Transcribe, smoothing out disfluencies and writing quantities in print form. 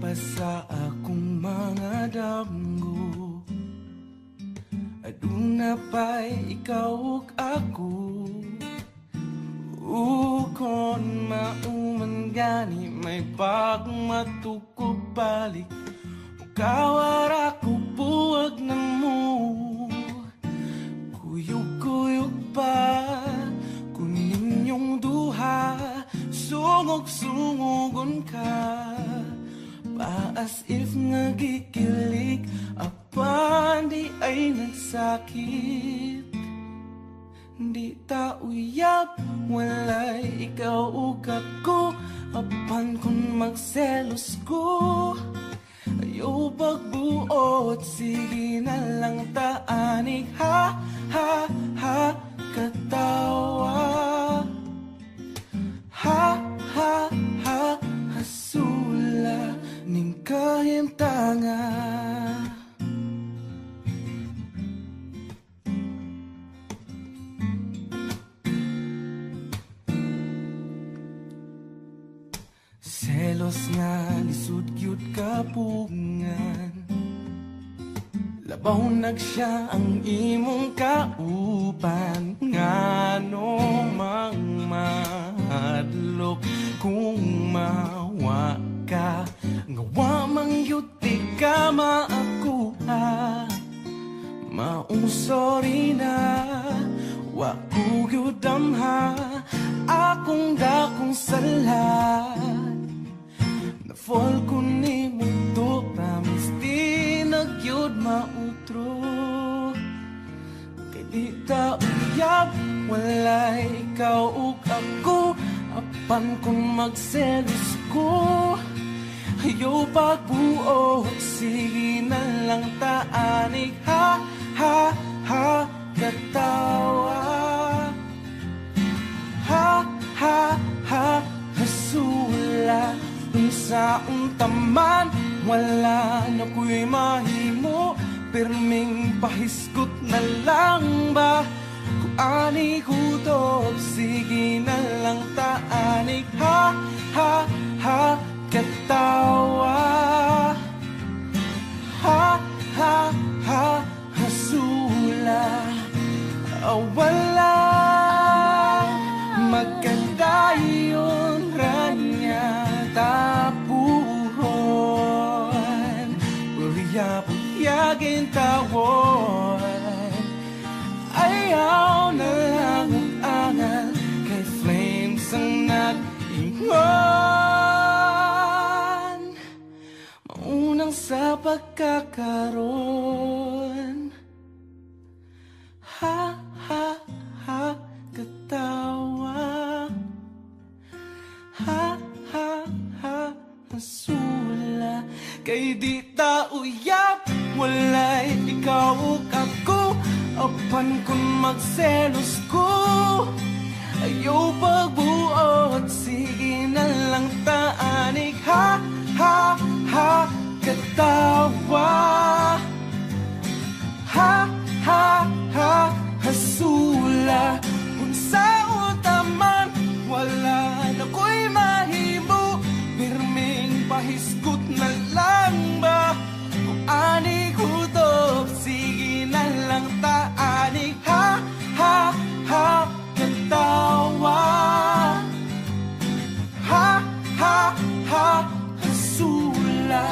pa sa akong mga damgo. Aduna pa'y ikaw ug ako. Ukon mauman gani may pagmatukog balik. Ukawara ko buwag na mo. Kuyog-kuyog pa kunin yung duha. Sungog-sungogon ka pa as if nagikilig. Apan di ay nagsakit. Di ta uyab walay ikaw ug ako. Apan kung magselos ko ayaw pagbuot. Sige na lang taanig ha ha ha katawa. Ha, ha, ha, hasula ning kahimtanga. Selos nga lisud-gyud kapungan. Labaw nagsiya ang imong kauban. Ngano mang mahadlok kung mawa ka. Ngawa mang yuti ka maakuha. Maong sorry na wa ko gyud damha. Akong dakong sala na-fall ko ni mundo. Promise di nagyud mautro. Kay di ta uyab walay ikaw ug ako. Apan kung magselos ko ayaw pagbuot. Sige na lang taanig ha ha ha katawa. Ha ha ha hasula unsaon taman wala na ko'y mahimo. Pirming pahiskot na lang ba kung ani kutob. Sige na lang taanig ha ha ha katawa. Ha ha ha hasula wala magkadayon ranya tapuhon. Puyag-puyagin tawon. Ayaw na lang ang-angal kay flames ang nag-ingon. Maunang sa pagkakaroon. Ha ha ha katawa. Ha ha ha hasula. Kay di ta uyab walay ikaw ug ako. Apan kung magselos ko ayaw pagbuot. Sige na lang taanig ha ha ha katawa. Ha ha ha hasula unsaon taman wala na ko'y mahimo. Pirming pahiskot na lang ba kung ani kutob. Sige na lang taanig ha ha ha katawa. Ha ha ha hasula.